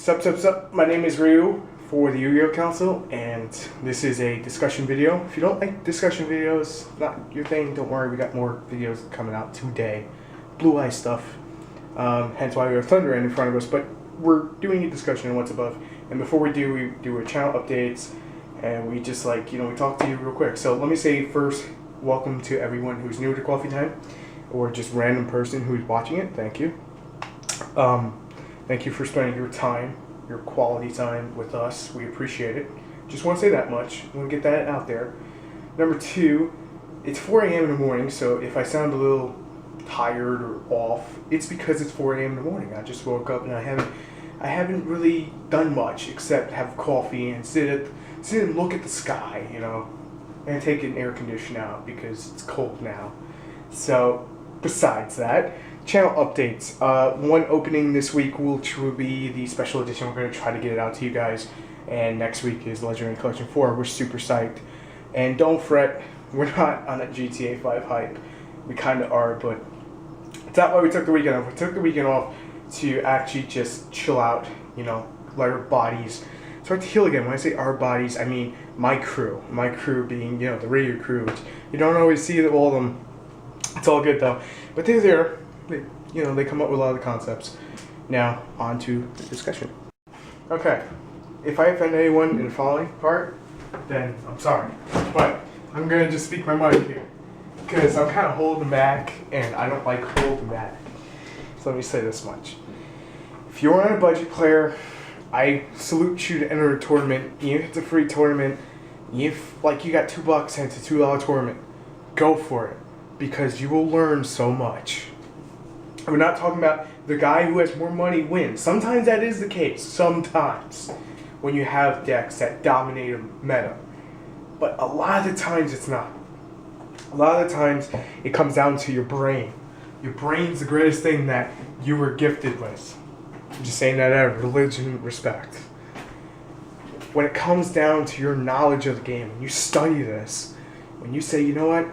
Sup, my name is Ryu for the Yu-Gi-Oh! Council, and this is a discussion video. If you don't like discussion videos, not your thing, don't worry, we got more videos coming out today. Blue Eye stuff, hence why we have Thunder in front of us, but we're doing a discussion on what's above. And before we do our channel updates, and we just we talk to you real quick. So let me say first, welcome to everyone who's new to Coffee Time, or just random person who's watching it, thank you. Thank you for spending your time, your quality time with us. We appreciate it. Just want to say that much. I want to get that out there. Number two, it's 4 a.m. in the morning, so if I sound a little tired or off, it's because it's 4 a.m. in the morning. I just woke up and I haven't really done much except have coffee and sit and look at the sky, and take an air conditioner out because it's cold now. So, besides that, channel updates. One opening this week will be the special edition. We're going to try to get it out to you guys. And next week is Legendary Collection 4. We're super psyched. And don't fret, we're not on that GTA 5 hype. We kind of are, but it's not why we took the weekend off. We took the weekend off to actually just chill out, let our bodies start to heal again. When I say our bodies, I mean my crew. My crew being, the radio crew, which you don't always see all of them. It's all good though. But they're there. They come up with a lot of the concepts. Now, on to the discussion. Okay, if I offend anyone in the following part, then I'm sorry. But I'm going to just speak my mind here. Because I'm kind of holding back, and I don't like holding back. So let me say this much. If you're on a budget player, I salute you to enter a tournament. Even if it's a free tournament, if you got $2 and it's a $2 tournament, go for it. Because you will learn so much. We're not talking about the guy who has more money wins. Sometimes that is the case. Sometimes. When you have decks that dominate a meta. But a lot of the times it's not. A lot of the times it comes down to your brain. Your brain's the greatest thing that you were gifted with. I'm just saying that out of religion and respect. When it comes down to your knowledge of the game, when you study this, when you say, you know what?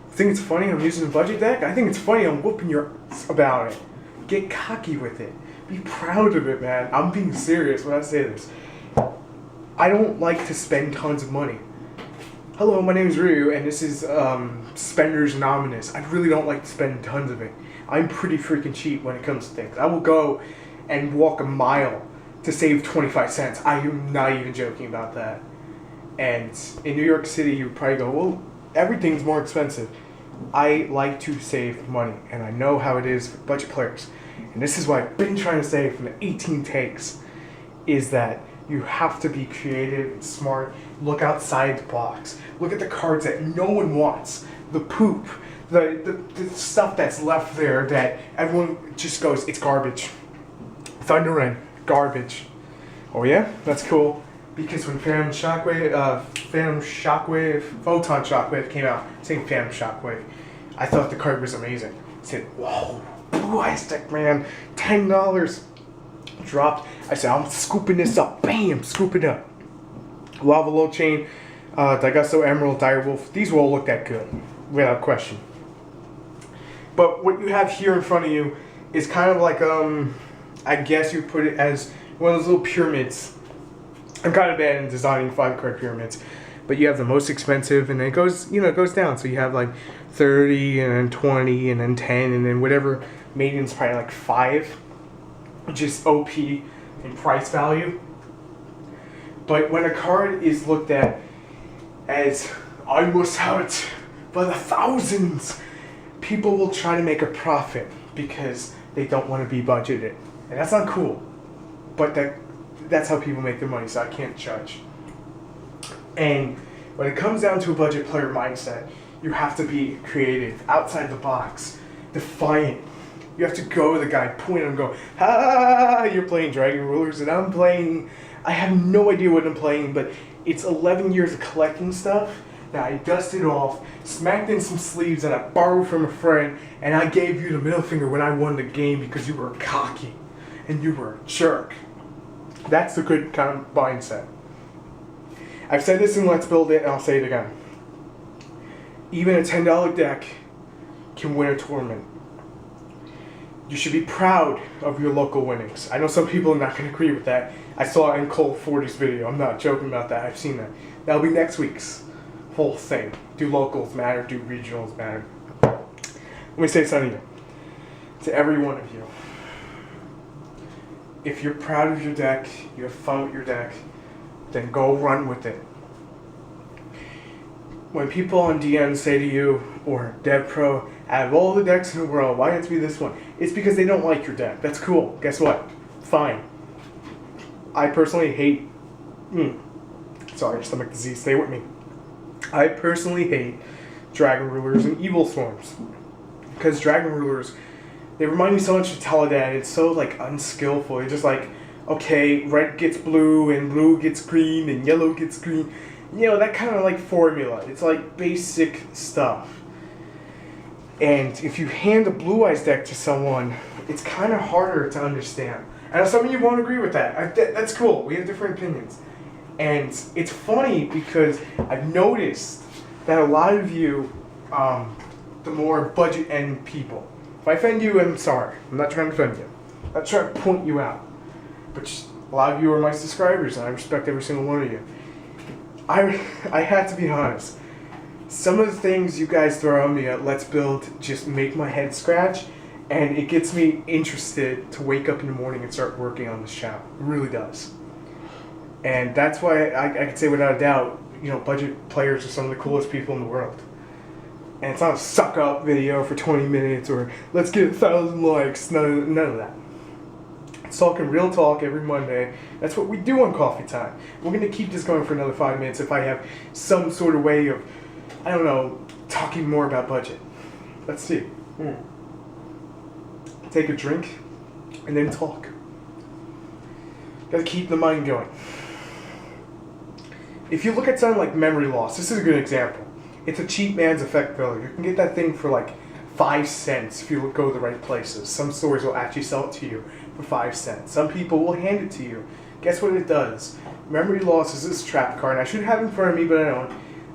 I think it's funny I'm using a budget deck. I think it's funny I'm whooping your ass about it. Get cocky with it. Be proud of it, man. I'm being serious when I say this. I don't like to spend tons of money. Hello, my name is Ryu, and this is Spenders Anonymous. I really don't like to spend tons of it. I'm pretty freaking cheap when it comes to things. I will go and walk a mile to save 25 cents. I am not even joking about that. And in New York City, you would probably go, well, everything's more expensive. I like to save money, and I know how it is for budget players. And this is what I've been trying to say from the 18 takes, is that you have to be creative and smart. Look outside the box. Look at the cards that no one wants. The poop. The stuff that's left there that everyone just goes, it's garbage. Thundering, garbage. Oh yeah? That's cool. Because when Phantom Shockwave, Photon Shockwave came out, saying Phantom Shockwave, I thought the card was amazing. I said, whoa, Blue Eye Stick, man, $10. Dropped. I said, I'm scooping this up. Bam, scoop it up. Lava Low Chain, Daigusto Emerald, Direwolf, these will all look that good, without question. But what you have here in front of you is kind of like, I guess you put it as one of those little pyramids. I'm kind of bad in designing 5-card pyramids, but you have the most expensive, and then it goes, it goes down. So you have like 30, and then 20, and then 10, and then whatever median's probably like 5, which is OP in price value. But when a card is looked at as, I must have it by the thousands, people will try to make a profit because they don't want to be budgeted. And that's not cool. But that's how people make their money, so I can't judge. And when it comes down to a budget player mindset, you have to be creative, outside the box, defiant. You have to go to the guy, point and go, ha, you're playing Dragon Rulers, and I'm playing, I have no idea what I'm playing, but it's 11 years of collecting stuff. Now I dusted off, smacked in some sleeves that I borrowed from a friend, and I gave you the middle finger when I won the game because you were cocky, and you were a jerk. That's a good kind of mindset. I've said this in Let's Build It, and I'll say it again. Even a $10 deck can win a tournament. You should be proud of your local winnings. I know some people are not going to agree with that. I saw it in Cole 40's video. I'm not joking about that. I've seen that. That'll be next week's whole thing. Do locals matter? Do regionals matter? Let me say something to every one of you. If you're proud of your deck, you have fun with your deck, then go run with it. When people on DN say to you, or DevPro, out of all the decks in the world, why can't it be this one? It's because they don't like your deck. That's cool. Guess what? Fine. I personally hate... Sorry, stomach disease. Stay with me. I personally hate Dragon Rulers and Evil Swarms. Because Dragon Rulers, they remind me so much of Teledan. It's so, unskillful. It's just okay, red gets blue, and blue gets green, and yellow gets green. That kind of, formula. It's, basic stuff. And if you hand a Blue Eyes deck to someone, it's kind of harder to understand. And some of you won't agree with that. That's cool. We have different opinions. And it's funny because I've noticed that a lot of you, the more budget end people, if I offend you, I'm sorry. I'm not trying to offend you. I'm not trying to point you out. But a lot of you are my subscribers, and I respect every single one of you. I have to be honest. Some of the things you guys throw on me at Let's Build just make my head scratch, and it gets me interested to wake up in the morning and start working on this channel. It really does. And that's why I can say without a doubt, budget players are some of the coolest people in the world. And it's not a suck up video for 20 minutes or let's get 1,000 likes. None of that. It's talking real talk every Monday. That's what we do on Coffee Time. We're going to keep this going for another 5 minutes if I have some sort of way of, talking more about budget. Let's see. Take a drink and then talk. Gotta keep the mind going. If you look at something like Memory Loss, this is a good example. It's a cheap man's effect builder. You can get that thing for 5 cents if you go to the right places. Some stores will actually sell it to you for 5 cents. Some people will hand it to you. Guess what it does? Memory Loss is this trap card, and I should have it in front of me, but I don't.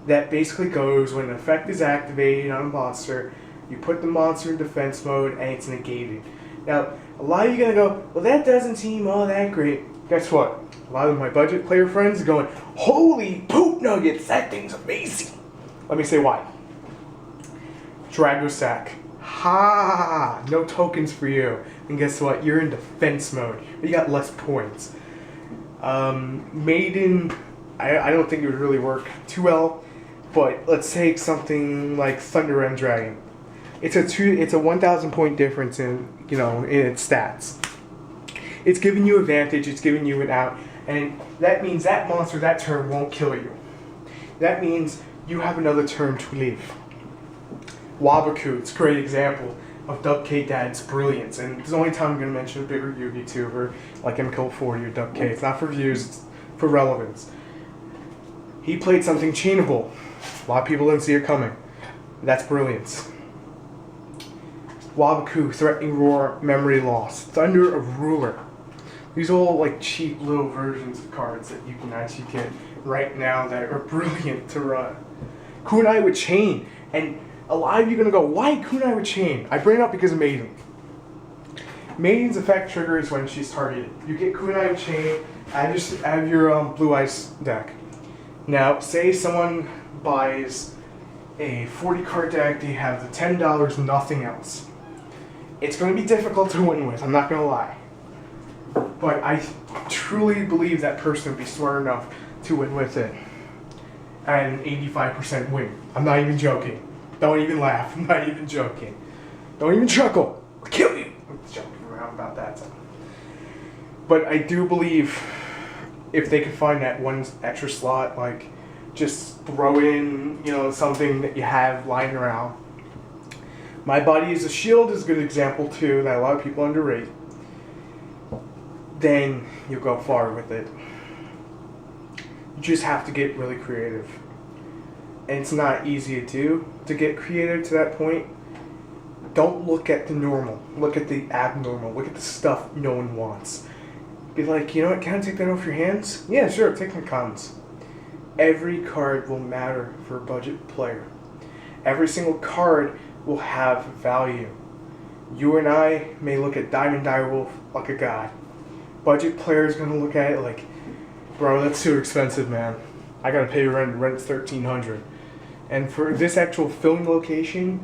That basically goes when an effect is activated on a monster, you put the monster in defense mode, and it's negated. Now, a lot of you are going to go, well, that doesn't seem all that great. Guess what? A lot of my budget player friends are going, holy poop nuggets, that thing's amazing. Let me say why. Dragosack. Ha! No tokens for you. And guess what? You're in defense mode. You got less points. Maiden, I don't think it would really work too well. But let's take something like Thunder End Dragon. It's a 1,000 point difference in its stats. It's giving you advantage. It's giving you an out, and that means that monster that turn won't kill you. That means you have another turn to live. Waboku, it's a great example of Dub-K Dad's brilliance, and it's the only time I'm going to mention a bigger YouTuber like MKill40 or Dub-K. It's not for views, it's for relevance. He played something chainable. A lot of people didn't see it coming. That's brilliance. Waboku, Threatening Roar, Memory Loss, Thunder of Ruler. These are all cheap little versions of cards that you can actually get right now that are brilliant to run. Kunai with Chain, and a lot of you are going to go, why Kunai with Chain? I bring it up because of Maiden. Maiden's effect triggers when she's targeted. You get Kunai with Chain, add your Blue Eyes deck. Now, say someone buys a 40 card deck, they have the $10, nothing else. It's going to be difficult to win with, I'm not going to lie. But I truly believe that person would be smart enough to win with it at an 85% win. I'm not even joking. Don't even laugh. I'm not even joking. Don't even chuckle. I'll kill you. I'm joking around about that. But I do believe if they could find that one extra slot, just throw in, something that you have lying around. My Body is a Shield is a good example too that a lot of people underrate. Then you'll go far with it. You just have to get really creative. And it's not easy to do, to get creative to that point. Don't look at the normal. Look at the abnormal. Look at the stuff no one wants. Be like, you know what, can I take that off your hands? Yeah, sure, take my commons. Every card will matter for a budget player. Every single card will have value. You and I may look at Diamond Direwolf like a god. Budget player's gonna look at it like, bro, that's too expensive, man. I gotta pay rent. Rent's $1,300, and for this actual filming location,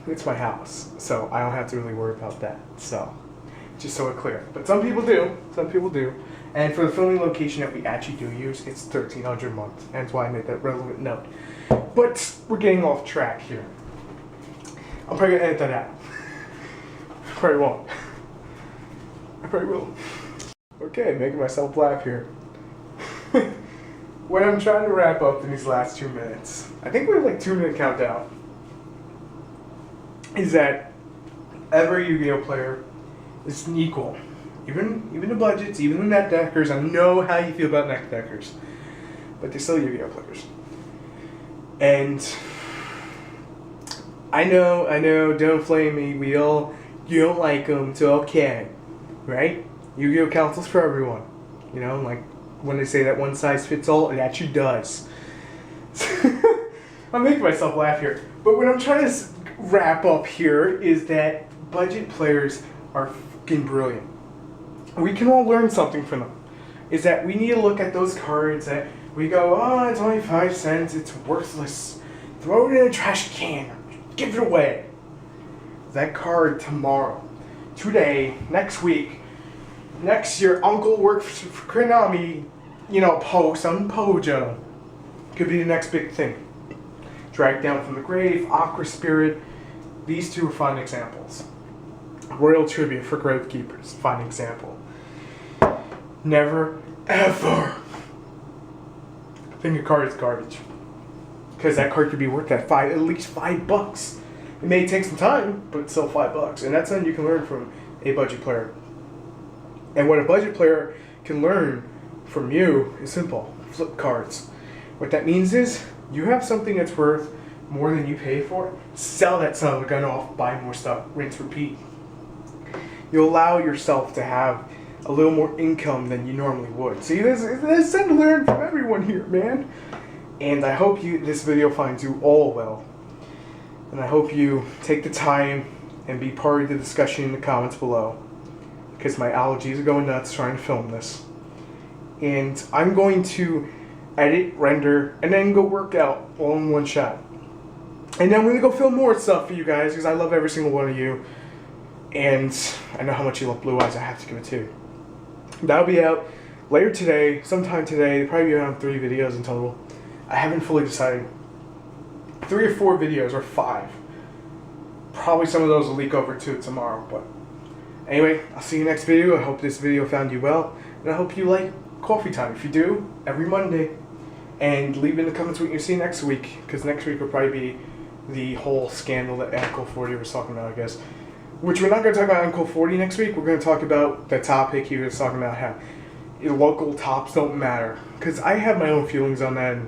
it's my house, so I don't have to really worry about that. So, just so it's clear. But some people do. Some people do. And for the filming location that we actually do use, it's $1,300 a month. And that's why I made that relevant note. But we're getting off track here. I'm probably gonna edit that out. Probably won't. I probably will. Okay, making myself laugh here. What I'm trying to wrap up in these last 2 minutes, I think we have like 2-minute countdown, is that every Yu-Gi-Oh player is an equal. Even the budgets, even the net deckers. I know how you feel about net deckers, but they're still Yu-Gi-Oh players. And I know, don't flame me. You don't like them, so okay, right? Yu-Gi-Oh counsels for everyone. You know, like when they say that one size fits all, it actually does. I'm making myself laugh here. But what I'm trying to wrap up here is that budget players are fucking brilliant. We can all learn something from them. Is that we need to look at those cards that we go, oh, it's only 5 cents, it's worthless. Throw it in a trash can. Give it away. That card tomorrow, today, next week, next year, Uncle works for Konami, post on Pojo. Could be the next big thing. Dragged Down from the Grave, Aqua Spirit. These two are fine examples. Royal Tribute for Gravekeepers, fine example. Never, ever think a card is garbage. Because that card could be worth at least $5. It may take some time, but it's still $5. And that's something you can learn from a budget player. And what a budget player can learn from you is simple. Flip cards. What that means is, you have something that's worth more than you pay for, sell that son of a gun off, buy more stuff, rinse, repeat. You allow yourself to have a little more income than you normally would. See, there's something to learn from everyone here, man. And I hope this video finds you all well. And I hope you take the time and be part of the discussion in the comments below. Because my allergies are going nuts trying to film this. And I'm going to edit, render, and then go work out all in one shot. And then I'm going to go film more stuff for you guys, because I love every single one of you. And I know how much you love Blue Eyes, I have to give it to you. That'll be out later today, sometime today. There'll probably be around 3 videos in total. I haven't fully decided. 3 or 4 videos, or 5. Probably some of those will leak over to tomorrow, but anyway, I'll see you next video. I hope this video found you well, and I hope you like Coffee Time. If you do, every Monday. And leave in the comments what you see next week, because next week will probably be the whole scandal that Uncle 40 was talking about, I guess. Which we're not going to talk about Uncle 40 next week. We're going to talk about the topic he was talking about, how local tops don't matter. Because I have my own feelings on that, and,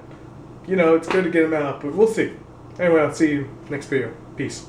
it's good to get them out, but we'll see. Anyway, I'll see you next video. Peace.